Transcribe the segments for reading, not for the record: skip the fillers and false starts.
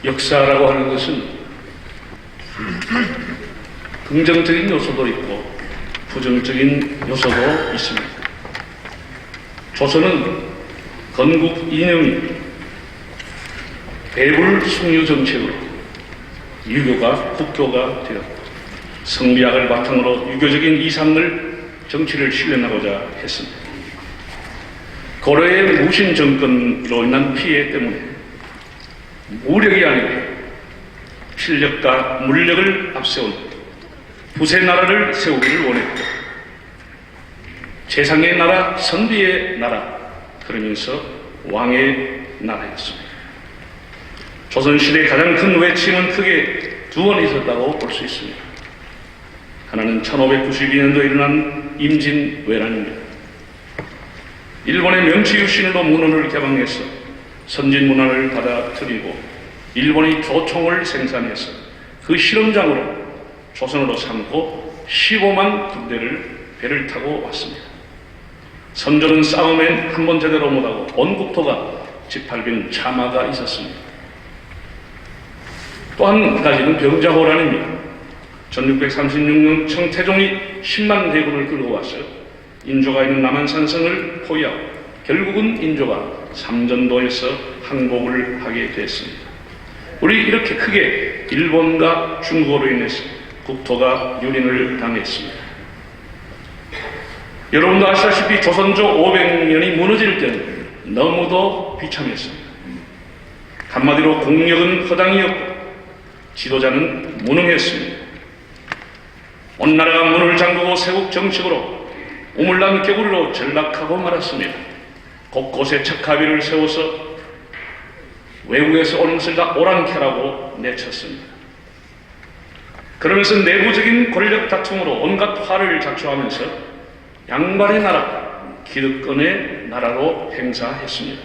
역사라고 하는 것은 긍정적인 요소도 있고 부정적인 요소도 있습니다. 조선은 건국 이념이 배불 숭유 정책으로 유교가 국교가 되었고 성리학을 바탕으로 유교적인 이상을 정치를 실현하고자 했습니다. 고려의 무신 정권으로 인한 피해 때문에 무력이 아니고 필력과 물력을 앞세운 부세 나라를 세우기를 원했고 재상의 나라, 선비의 나라, 그러면서 왕의 나라였습니다. 조선시대의 가장 큰 외침은 크게 두 번 있었다고 볼 수 있습니다. 하나는 1592년도에 일어난 임진왜란입니다. 일본의 명치유신으로 문헌을 개방해서 선진문화를 받아들이고 일본이 조총을 생산해서 그 실험장으로 조선으로 삼고 15만 군대를 배를 타고 왔습니다. 선조는 싸움엔 한 번 제대로 못하고 온 국토가 짓밟히는 참화가 있었습니다. 또 한 가지는 병자호란입니다. 1636년 청태종이 10만 대군을 끌고 왔어요. 인조가 있는 남한산성을 포위하고 결국은 인조가 삼전도에서 항복을 하게 됐습니다. 우리 이렇게 크게 일본과 중국으로 인해서 국토가 유린을 당했습니다. 여러분도 아시다시피 조선조 500년이 무너질 때는 너무도 비참했습니다. 한마디로 국력은 허당이었고 지도자는 무능했습니다. 온 나라가 문을 잠그고 세국 정책으로 우물난 개굴로 전락하고 말았습니다. 곳곳에 척하비를 세워서 외국에서 오는 것을 다 오랑캐라고 내쳤습니다. 그러면서 내부적인 권력 다툼으로 온갖 화를 자초하면서 양반의 나라, 기득권의 나라로 행사했습니다.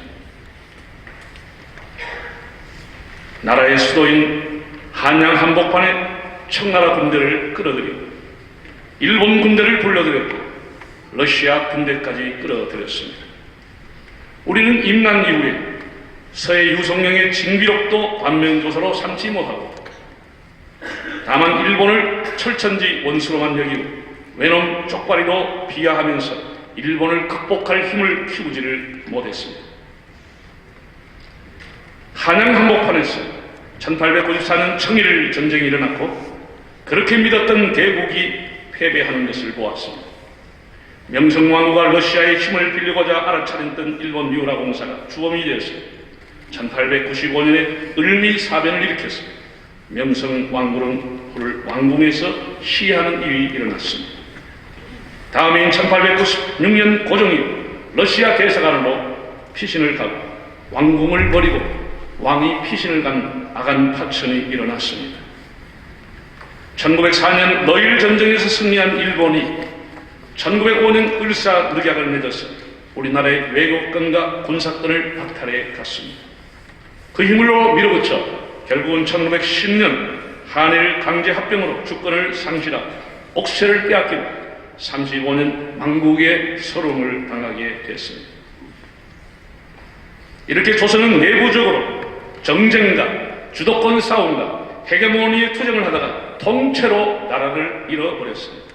나라의 수도인 한양 한복판에 청나라 군대를 끌어들이고 일본 군대를 불러들였고 러시아 군대까지 끌어들였습니다. 우리는 임난 이후에 서해 유성령의 징비록도 반면교사로 삼지 못하고 다만 일본을 철천지 원수로만 여기고 외놈 쪽발이로 비하하면서 일본을 극복할 힘을 키우지를 못했습니다. 한양 한복판에서 1894년 청일 전쟁이 일어났고 그렇게 믿었던 대국이 패배하는 것을 보았습니다. 명성왕후가 러시아의 힘을 빌리고자 알아차렸던 일본 유라공사가 주범이 되어서 1895년에 을미사변을 일으켰어 명성왕후를 왕궁에서 시해하는 일이 일어났습니다. 다음해인 1896년 고종이 러시아 대사관으로 피신을 가고 왕궁을 버리고 왕이 피신을 간 아간 파천이 일어났습니다. 1904년 너일 전쟁에서 승리한 일본이 1905년 을사늑약을 맺어서 우리나라의 외국권과 군사권을 박탈해 갔습니다. 그 힘으로 밀어붙여 결국은 1910년 한일 강제 합병으로 주권을 상실하고 옥세를 빼앗기고 35년 망국의 서름을 당하게 됐습니다. 이렇게 조선은 내부적으로 정쟁과 주도권 싸움과 헤게모니의 투쟁을 하다가 통째로 나라를 잃어버렸습니다.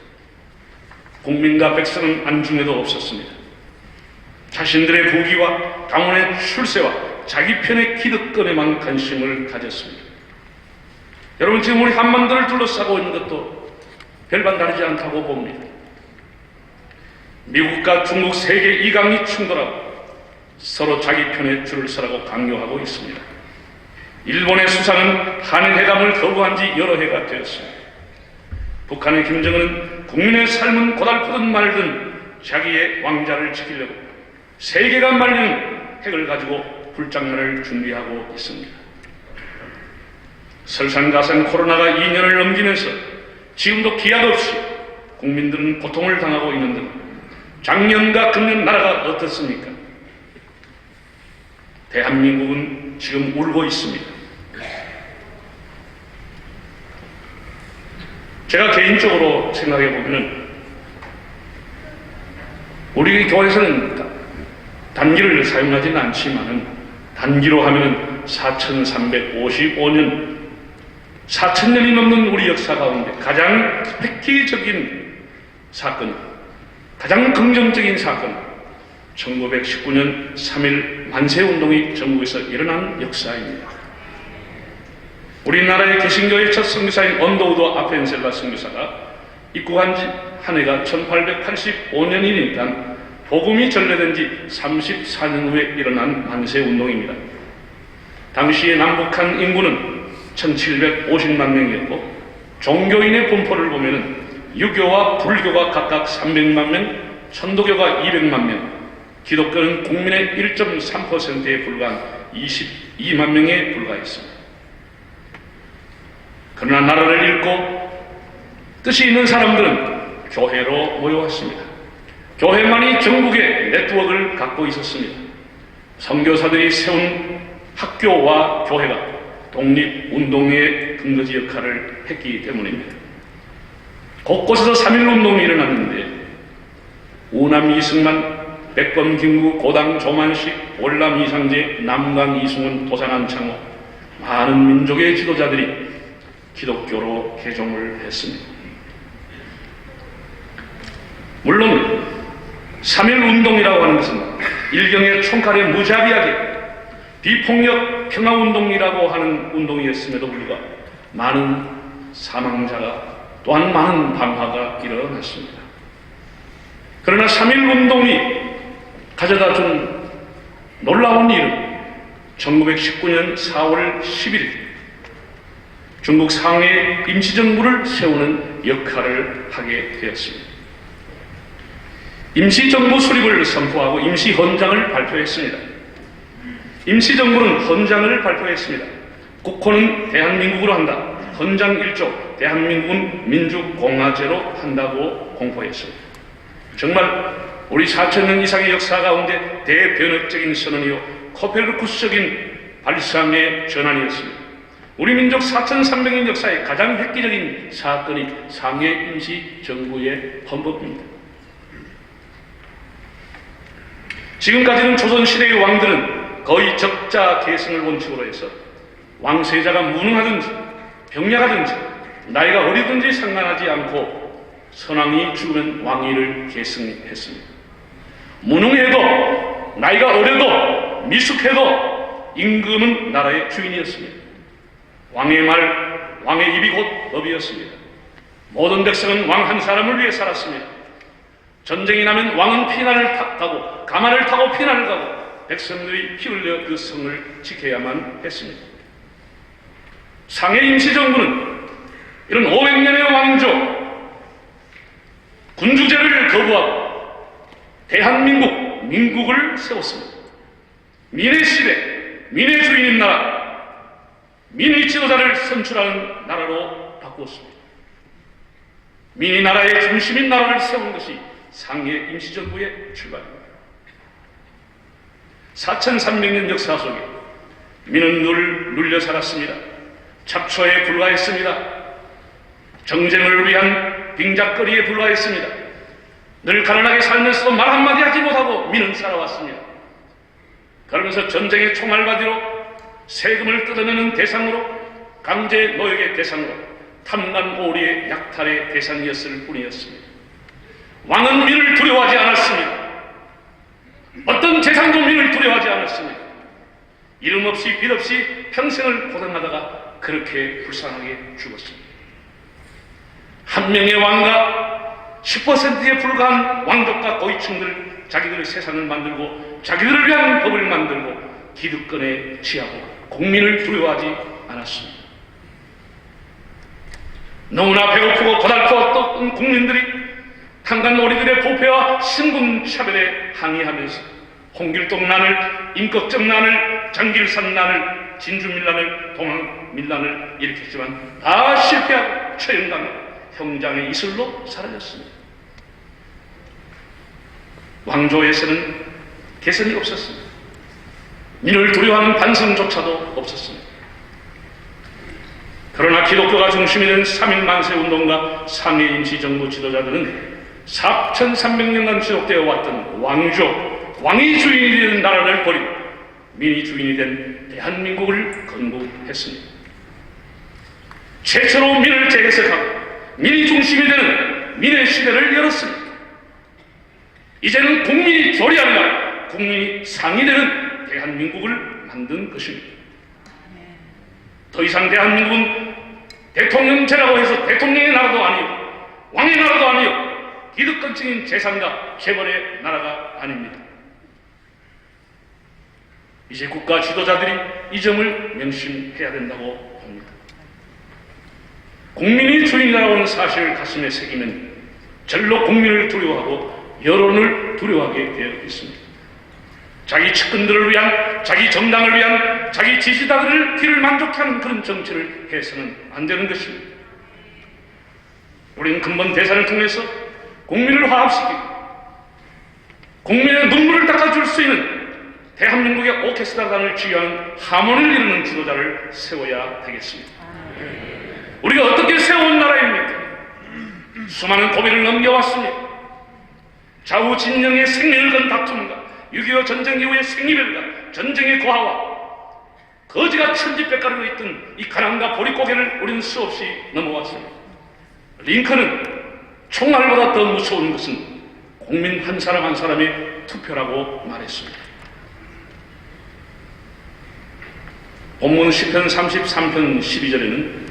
국민과 백성은 안중에도 없었습니다. 자신들의 부귀와 당원의 출세와 자기 편의 기득권에만 관심을 가졌습니다. 여러분 지금 우리 한반도를 둘러싸고 있는 것도 별반 다르지 않다고 봅니다. 미국과 중국 세계 이강이 충돌하고 서로 자기 편에 줄을 서라고 강요하고 있습니다. 일본의 수상은 한일 회담을 거부한 지 여러 해가 되었습니다. 북한의 김정은은 국민의 삶은 고달프든 말든 자기의 왕자를 지키려고 세계가 말리는 핵을 가지고 불장난을 준비하고 있습니다. 설상가상 코로나가 2년을 넘기면서 지금도 기약 없이 국민들은 고통을 당하고 있는데 작년과 금년 나라가 어떻습니까? 대한민국은 지금 울고 있습니다. 제가 개인적으로 생각해 보면 우리 교회에서는 단기를 사용하지는 않지만은 단기로 하면 4355년, 4000년이 넘는 우리 역사 가운데 가장 획기적인 사건, 가장 긍정적인 사건, 1919년 3.1 만세운동이 전국에서 일어난 역사입니다. 우리나라의 개신교의 첫 선교사인 언더우드 아펜셀라 선교사가 입국한 한 해가 1885년이니까 복음이 전래된 지 34년 후에 일어난 만세운동입니다. 당시의 남북한 인구는 1750만 명이었고 종교인의 분포를 보면 유교와 불교가 각각 300만 명, 천도교가 200만 명, 기독교는 국민의 1.3%에 불과한 22만 명에 불과했습니다. 그러나 나라를 잃고 뜻이 있는 사람들은 교회로 모여왔습니다. 교회만이 전국에 네트워크를 갖고 있었습니다. 선교사들이 세운 학교와 교회가 독립운동의 근거지 역할을 했기 때문입니다. 곳곳에서 3.1운동이 일어났는데 우남 이승만, 백범 김구, 고당 조만식, 월남 이상제, 남강 이승훈, 도산 안창호 많은 민족의 지도자들이 기독교로 개종을 했습니다. 물론 3.1운동이라고 하는 것은 일경의 총칼에 무자비하게 비폭력 평화운동이라고 하는 운동이었음에도 불구하고 많은 사망자가 또한 많은 방화가 일어났습니다. 그러나 3.1운동이 가져다 준 놀라운 일은 1919년 4월 11일 중국 상해 임시정부를 세우는 역할을 하게 되었습니다. 임시정부 수립을 선포하고 임시헌장을 발표했습니다. 임시정부는 헌장을 발표했습니다. 국호는 대한민국으로 한다. 헌장 1조 대한민국은 민주공화제로 한다고 공포했습니다. 정말 우리 4,000년 이상의 역사 가운데 대변혁적인 선언이요 코페르쿠스적인 발상의 전환이었습니다. 우리 민족 4,300년 역사의 가장 획기적인 사건이 상해 임시정부의 헌법입니다. 지금까지는 조선시대의 왕들은 거의 적자 계승을 원칙으로 해서 왕세자가 무능하든지 병약하든지 나이가 어리든지 상관하지 않고 선왕이 죽으면 왕위를 계승했습니다. 무능해도 나이가 어려도 미숙해도 임금은 나라의 주인이었습니다. 왕의 말, 왕의 입이 곧 법이었습니다. 모든 백성은 왕 한 사람을 위해 살았습니다. 전쟁이 나면 왕은 피난을 타고 가마를 타고 피난을 가고 백성들이 피 흘려 그 성을 지켜야만 했습니다. 상해 임시정부는 이런 500년의 왕조 군주제를 거부하고 대한민국, 민국을 세웠습니다. 민의 시대, 민의 주인인 나라, 민의 지도자를 선출하는 나라로 바꾸었습니다. 민의 나라의 중심인 나라를 세운 것이 상해 임시정부의 출발입니다. 4,300년 역사 속에 민은 늘 눌려 살았습니다. 잡초에 불과했습니다. 정쟁을 위한 빙작거리에 불과했습니다. 늘 가난하게 살면서도 말 한마디 하지 못하고 민은 살아왔습니다. 그러면서 전쟁의 총알바디로 세금을 뜯어내는 대상으로 강제 노역의 대상으로 탐난 오리의 약탈의 대상이었을 뿐이었습니다. 왕은 민을 두려워하지 않았습니다. 어떤 재상도 민을 두려워하지 않았습니다. 이름 없이 빛 없이 평생을 고생하다가 그렇게 불쌍하게 죽었습니다. 한 명의 왕과 10%에 불과한 왕족과 고위층들 자기들의 세상을 만들고 자기들을 위한 법을 만들고 기득권에 취하고 국민을 두려워하지 않았습니다. 너무나 배고프고 고달프었던 국민들이 탄간오리들의 부패와 신분차별에 항의하면서 홍길동난을, 임꺽정난을, 장길산난을, 진주밀란을, 동학밀란을 일으켰지만 다 실패하고 처형당하고 형장의 이슬로 사라졌습니다. 왕조에서는 개선이 없었습니다. 민을 두려워하는 반성조차도 없었습니다. 그러나 기독교가 중심이 된 3.1 만세운동과 상해 임시정부 지도자들은 4,300년간 지속되어 왔던 왕조, 왕이 주인이 되는 나라를 버리고 민이 주인이 된 대한민국을 건국했습니다. 최초로 민을 재해석하고 민이 중심이 되는 민의 시대를 열었습니다. 이제는 국민이 조리하려 국민이 상이 되는 대한민국을 만든 것입니다. 더 이상 대한민국은 대통령제라고 해서 대통령의 나라도 아니요, 왕의 나라도 아니요, 기득권층인 재산가 재벌의 나라가 아닙니다. 이제 국가 지도자들이 이 점을 명심해야 된다고 봅니다. 국민이 주인이라고 하는 사실을 가슴에 새기면 절로 국민을 두려워하고 여론을 두려워하게 되어 있습니다. 자기 측근들을 위한, 자기 정당을 위한, 자기 지지자들을 귀를 만족케 하는 그런 정치를 해서는 안 되는 것입니다. 우리는 근본 대선을 통해서 국민을 화합시키고 국민의 눈물을 닦아줄 수 있는 대한민국의 오케스트라단을 지휘하는 하모니를 이루는 지도자를 세워야 되겠습니다. 우리가 어떻게 세워온 나라입니까? 수많은 고비를 넘겨왔습니다. 좌우 진영의 생명을 건 다툼과 6.25 전쟁 이후의 생이별과 전쟁의 고하와 거지가 천지백가르고 있던 이 가난과 보릿고개를 우리는 수없이 넘어왔습니다. 링컨은 총알보다 더 무서운 것은 국민 한 사람 한 사람의 투표라고 말했습니다. 본문 시편 33편 12절에는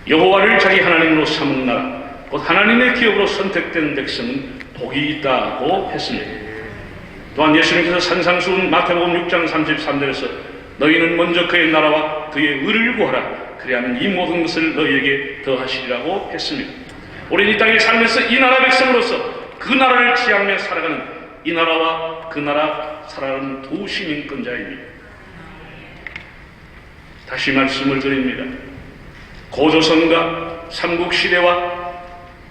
여호와를 자기 하나님으로 삼은 나라, 곧 하나님의 기업으로 선택된 백성은 복이 있다고 했습니다. 또한 예수님께서 산상수훈 마태복음 6장 33절에서 너희는 먼저 그의 나라와 그의 의를 구하라, 그리하면 이 모든 것을 너희에게 더하시리라고 했습니다. 우리는 이 땅에 살면서 이 나라 백성으로서 그 나라를 지향하며 살아가는 이 나라와 그 나라 살아가는 두 시민권자입니다. 다시 말씀을 드립니다. 고조선과 삼국시대와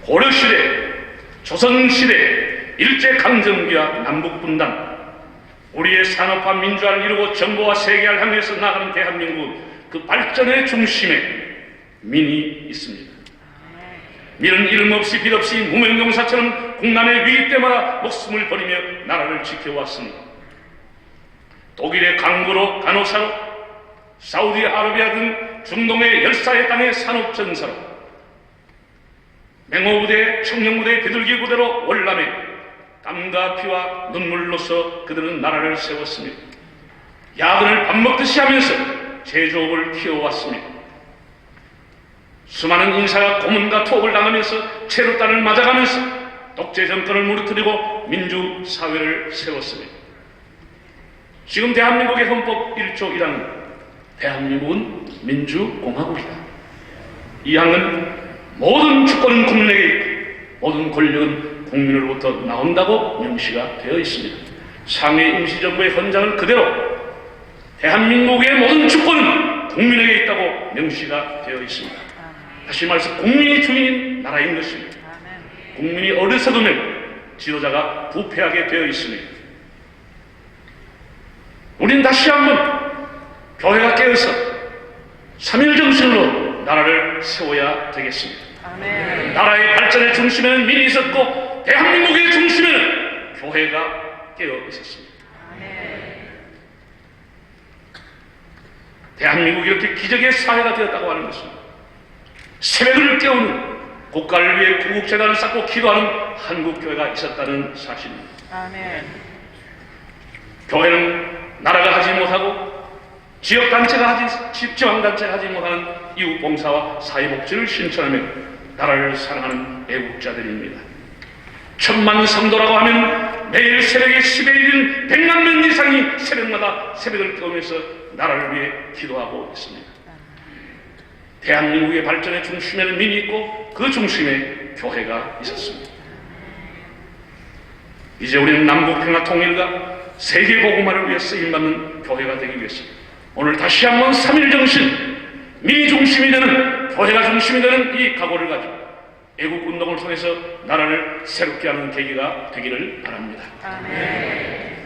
고려시대, 조선시대, 일제강점기와 남북분단, 우리의 산업화 민주화를 이루고 정보화 세계화를 향해서 나가는 대한민국, 그 발전의 중심에 민이 있습니다. 민은 이름 없이 빛 없이 무명용사처럼 국난의 위기 때마다 목숨을 버리며 나라를 지켜왔습니다. 독일의 강구로 간호사로, 사우디아라비아 등 중동의 열사의 땅의 산업전사로, 맹호부대, 청룡부대, 비둘기 부대로 월남해 땀과 피와 눈물로서 그들은 나라를 세웠습니다. 야근을 밥 먹듯이 하면서 제조업을 키워왔습니다. 수많은 인사가 고문과 투옥을 당하면서 체류단을 맞아가면서 독재 정권을 무너뜨리고 민주사회를 세웠습니다. 지금 대한민국의 헌법 1조 1항은 대한민국은 민주공화국이다. 이 항은 모든 주권은 국민에게 있고 모든 권력은 국민으로부터 나온다고 명시가 되어 있습니다. 상해 임시정부의 헌장을 그대로 대한민국의 모든 주권은 국민에게 있다고 명시가 되어 있습니다. 다시 말해서 국민이 주인인 나라인 것입니다. 국민이 어리석으면 지도자가 부패하게 되어 있습니다. 우리는 다시 한번 교회가 깨어서 3.1 정신으로 나라를 세워야 되겠습니다. 아멘. 나라의 발전의 중심에는 민이 있었고 대한민국의 중심에는 교회가 깨어 있었습니다. 아멘. 대한민국이 이렇게 기적의 사회가 되었다고 하는 것입니다. 새벽을 깨우는, 국가를 위해 구국재단을 쌓고 기도하는 한국교회가 있었다는 사실입니다. 아멘. 교회는 나라가 하지 못하고 지역단체가 지방단체가 하지 못하는 이웃봉사와 사회복지를 실천하며 나라를 사랑하는 애국자들입니다. 1000만 성도라고 하면 매일 새벽에 10에 이른 100만 명 이상이 새벽마다 새벽을 깨우면서 나라를 위해 기도하고 있습니다. 대한민국의 발전의 중심에는 민이 있고 그 중심에 교회가 있었습니다. 이제 우리는 남북평화 통일과 세계복음화를 위해 쓰임받는 교회가 되기 위해서 오늘 다시 한번 3.1 정신, 민이 중심이 되는, 교회가 중심이 되는 이 각오를 가지고 애국운동을 통해서 나라를 새롭게 하는 계기가 되기를 바랍니다. 아멘.